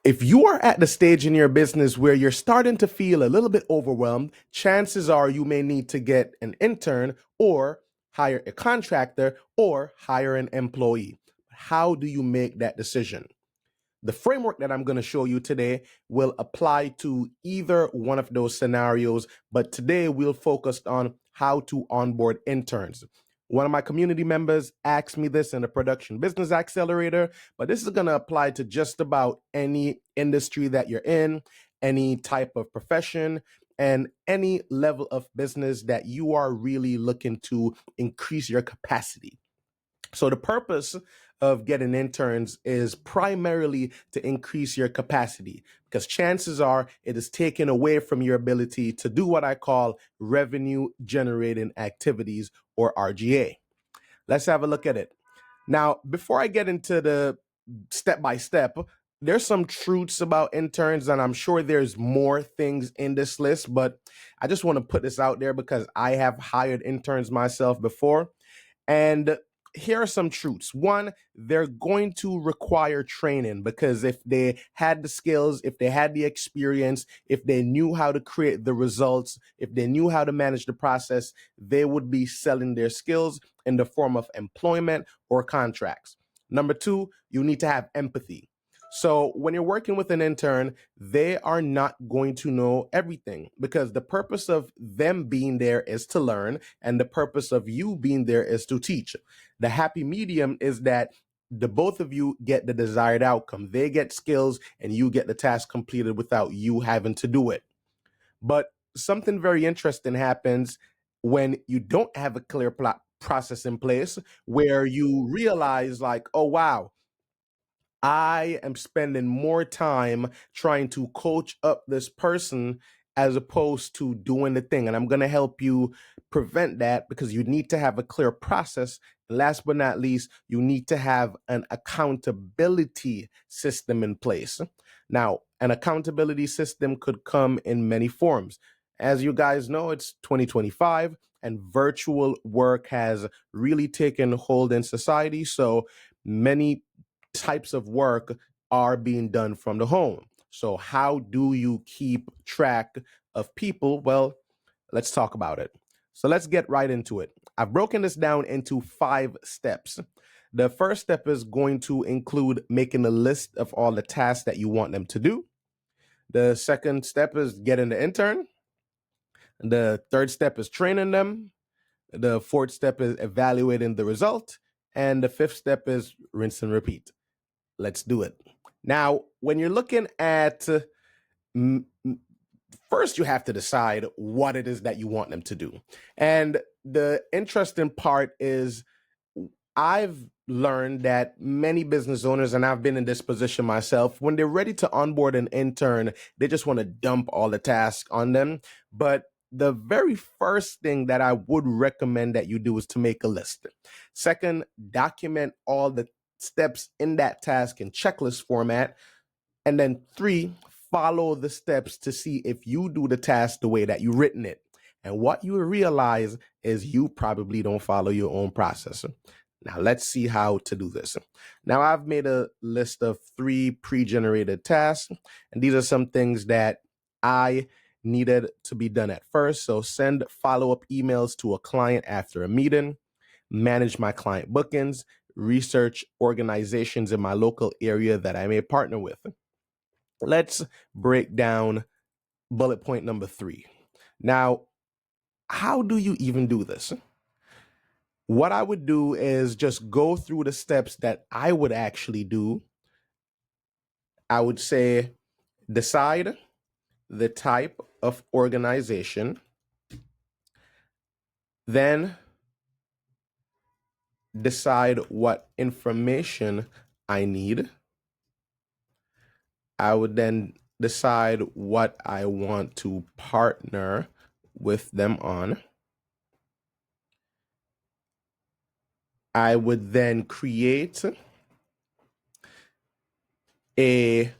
If you are at the stage in your business where you're starting to feel a little bit overwhelmed, chances are you may need to get an intern or hire a contractor or hire an employee. How do you make that decision? The framework that I'm going to show you today will apply to either one of those scenarios, but today we'll focus on how to onboard interns. One of my community members asked me this in the Production Business Accelerator, but this is going to apply to just about any industry that you're in, any type of profession, and any level of business that you are really looking to increase your capacity. So the purpose of getting interns is primarily to increase your capacity, because chances are it is taken away from your ability to do what I call revenue generating activities, or RGA. Let's have a look at it. Now, before I get into the step by step, there's some truths about interns, and I'm sure there's more things in this list, but I just want to put this out there because I have hired interns myself before. And here are some truths. One, they're going to require training, because if they had the skills, if they had the experience, if they knew how to create the results, if they knew how to manage the process, they would be selling their skills in the form of employment or contracts. Number two, you need to have empathy. So when you're working with an intern, they are not going to know everything, because the purpose of them being there is to learn, and the purpose of you being there is to teach. The happy medium is that the both of you get the desired outcome. They get skills and you get the task completed without you having to do it. But something very interesting happens when you don't have a clear process in place, where you realize, like, oh, wow, I am spending more time trying to coach up this person as opposed to doing the thing. And I'm going to help you prevent that, because you need to have a clear process. Last but not least, you need to have an accountability system in place. Now, an accountability system could come in many forms. As you guys know, it's 2025 and virtual work has really taken hold in society. So many types of work are being done from the home. So how do you keep track of people? Well, let's talk about it. So let's get right into it. I've broken this down into 5 steps. The first step is going to include making a list of all the tasks that you want them to do. The second step is getting the intern. The third step is training them. The fourth step is evaluating the result. And the fifth step is rinse and repeat. Let's do it. Now, when you're looking at first, you have to decide what it is that you want them to do. And the interesting part is, I've learned that many business owners, and I've been in this position myself, when they're ready to onboard an intern, they just want to dump all the tasks on them. But the very first thing that I would recommend that you do is to make a list. Second, document all the steps in that task in checklist format. And then 3, follow the steps to see if you do the task the way that you've written it. And what you realize is you probably don't follow your own process. Now let's see how to do this. Now I've made a list of 3 pre-generated tasks, and these are some things that I needed to be done at first. So send follow-up emails to a client after a meeting, manage my client bookings, research organizations in my local area that I may partner with. Let's break down bullet point number 3. Now, how do you even do this? What I would do is just go through the steps that I would actually do. I would say decide the type of organization, then decide what information I need. I would then decide what I want to partner with them on. I would then create a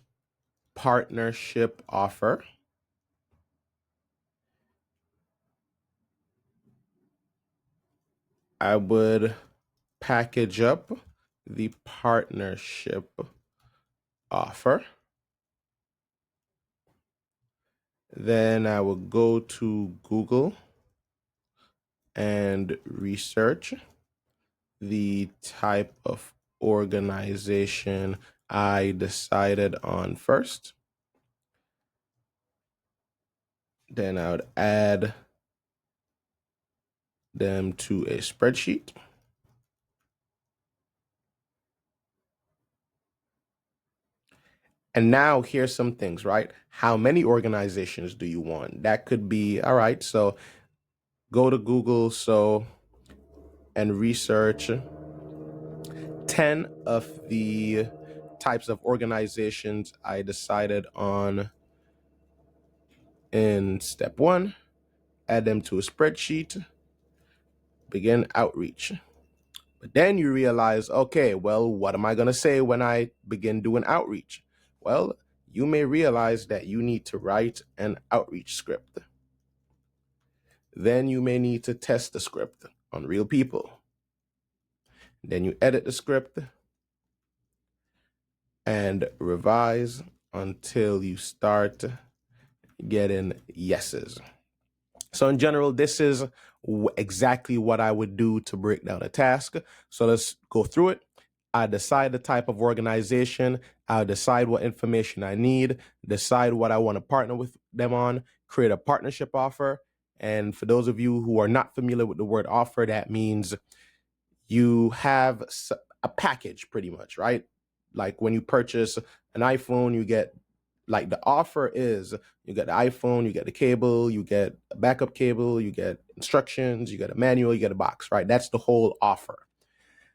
partnership offer. I would package up the partnership offer. Then I will go to Google and research the type of organization I decided on first. Then I would add them to a spreadsheet. And now here's some things, right? How many organizations do you want? That could be, all right, so go to Google and research 10 of the types of organizations I decided on in step 1. Add them to a spreadsheet, begin outreach. But then you realize, okay, well, what am I going to say when I begin doing outreach? Well, you may realize that you need to write an outreach script. Then you may need to test the script on real people. Then you edit the script and revise until you start getting yeses. So in general, this is exactly what I would do to break down a task. So let's go through it. I decide the type of organization. I'll decide what information I need, decide what I want to partner with them on, create a partnership offer. And for those of you who are not familiar with the word offer, that means you have a package pretty much, right? Like when you purchase an iPhone, you get, like, the offer is you get the iPhone, you get the cable, you get a backup cable, you get instructions, you get a manual, you get a box, right? That's the whole offer.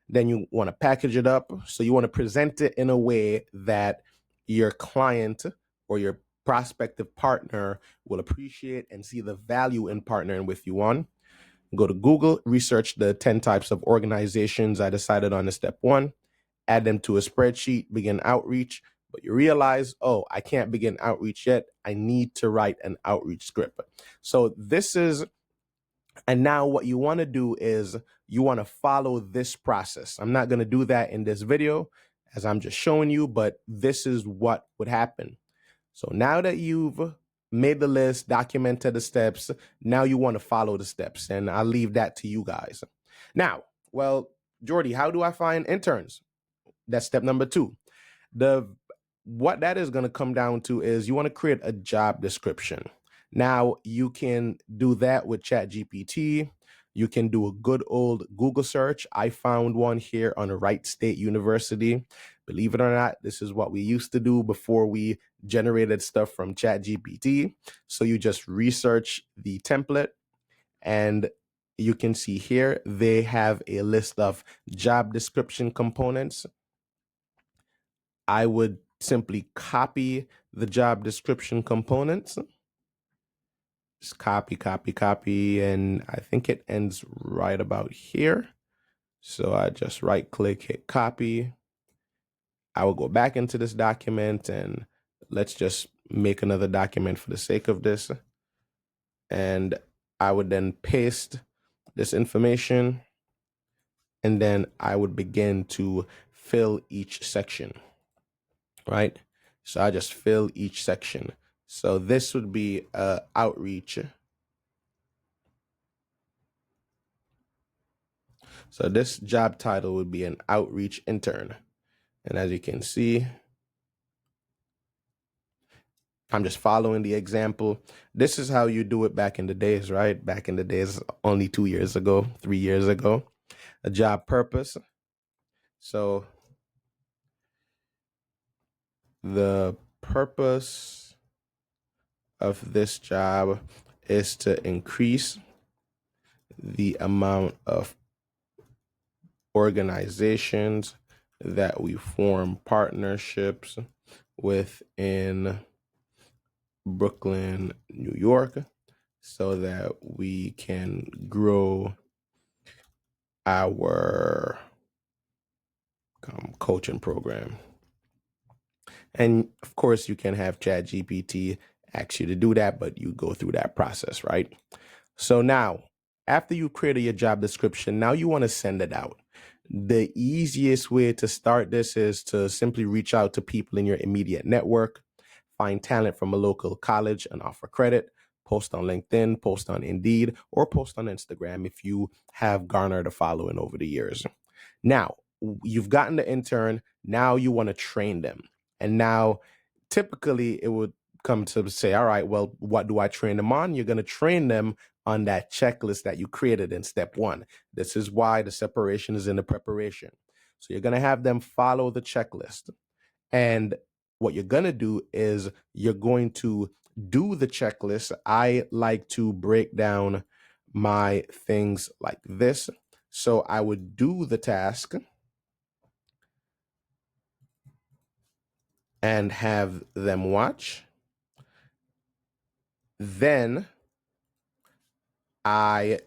Then you want to package it up. So you want to present it in a way that your client or your prospective partner will appreciate and see the value in partnering with you on. Go to Google, research the 10 types of organizations I decided on in step 1, add them to a spreadsheet, begin outreach. But you realize, oh, I can't begin outreach yet. I need to write an outreach script. So this is, and now what you want to do is you want to follow this process. I'm not going to do that in this video as I'm just showing you, but this is what would happen. So now that you've made the list, documented the steps, now you want to follow the steps, and I'll leave that to you guys. Now, well, Jordi, how do I find interns? That's step number 2. What that is going to come down to is you want to create a job description. Now, you can do that with ChatGPT. You can do a good old Google search. I found one here on Wright State University. Believe it or not, this is what we used to do before we generated stuff from ChatGPT. So you just research the template, and you can see here they have a list of job description components. I would simply copy the job description components. Just copy, copy, copy, and I think it ends right about here. So I just right click, hit copy. I will go back into this document, and let's just make another document for the sake of this. And I would then paste this information, and then I would begin to fill each section, right? So I just fill each section. So this would be outreach. So this job title would be an outreach intern. And as you can see, I'm just following the example. This is how you do it back in the days, right? Back in the days, only 2 years ago, 3 years ago. A job purpose. So the purpose of this job is to increase the amount of organizations that we form partnerships within Brooklyn, New York, so that we can grow our coaching program. And of course, you can have ChatGPT ask you to do that, but you go through that process, right? So now, after you created your job description, now you want to send it out. The easiest way to start this is to simply reach out to people in your immediate network. find talent from a local college and offer credit, post on LinkedIn, post on Indeed, or post on Instagram if you have garnered a following over the years. Now, you've gotten the intern, now you want to train them. And now, typically, it would come to say, all right, well, what do I train them on? You're going to train them on that checklist that you created in step 1. This is why the separation is in the preparation. So you're going to have them follow the checklist. And what you're going to do is you're going to do the checklist. I like to break down my things like this. So I would do the task and have them watch. Then I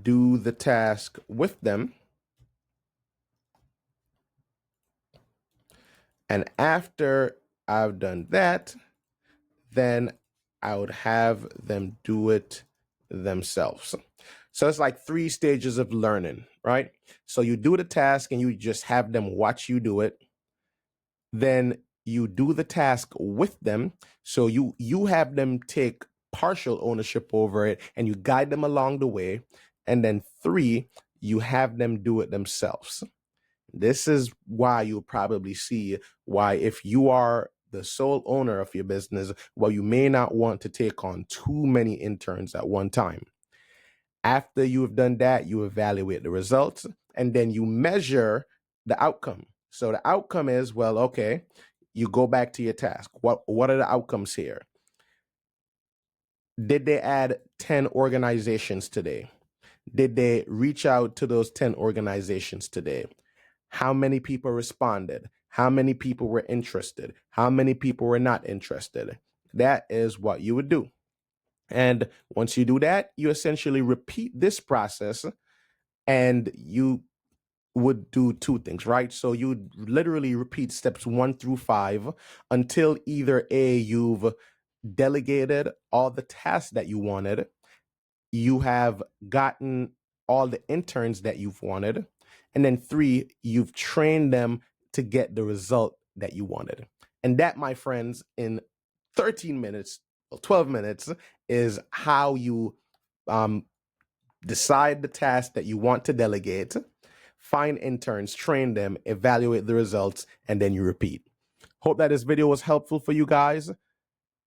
do the task with them. And after I've done that, then I would have them do it themselves. So it's like 3 stages of learning, right? So you do the task and you just have them watch you do it. Then you do the task with them. So you have them take partial ownership over it and you guide them along the way. And then 3, you have them do it themselves. This is why you'll probably see why if you are the sole owner of your business, well, you may not want to take on too many interns at one time. After you have done that, you evaluate the results and then you measure the outcome. So the outcome is, well, okay, you go back to your task. What are the outcomes here? Did they add 10 organizations today? Did they reach out to those 10 organizations today? How many people responded? How many people were interested? How many people were not interested? That is what you would do. And once you do that, you essentially repeat this process and you would do 2 things, right? So you would literally repeat steps 1 through 5 until either A, you've delegated all the tasks that you wanted, you have gotten all the interns that you've wanted, and then 3, you've trained them to get the result that you wanted. And that, my friends, in 13 minutes, 12 minutes, is how you decide the task that you want to delegate, find interns, train them, evaluate the results, and then you repeat. Hope that this video was helpful for you guys.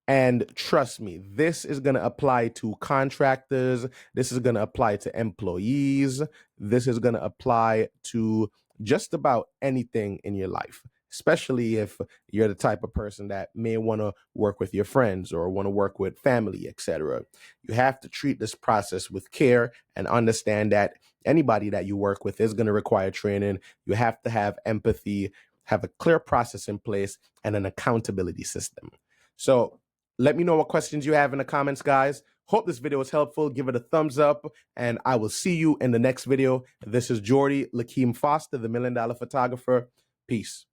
And trust me, this is going to apply to contractors. This is going to apply to employees. This is going to apply to just about anything in your life, especially if you're the type of person that may want to work with your friends or want to work with family, etc. You have to treat this process with care and understand that anybody that you work with is going to require training. You have to have empathy, have a clear process in place, and an accountability system. So let me know what questions you have in the comments, guys. Hope this video was helpful. Give it a thumbs up, and I will see you in the next video. This is Jordi-Lakeem Foster, the $1 Million Photographer. Peace.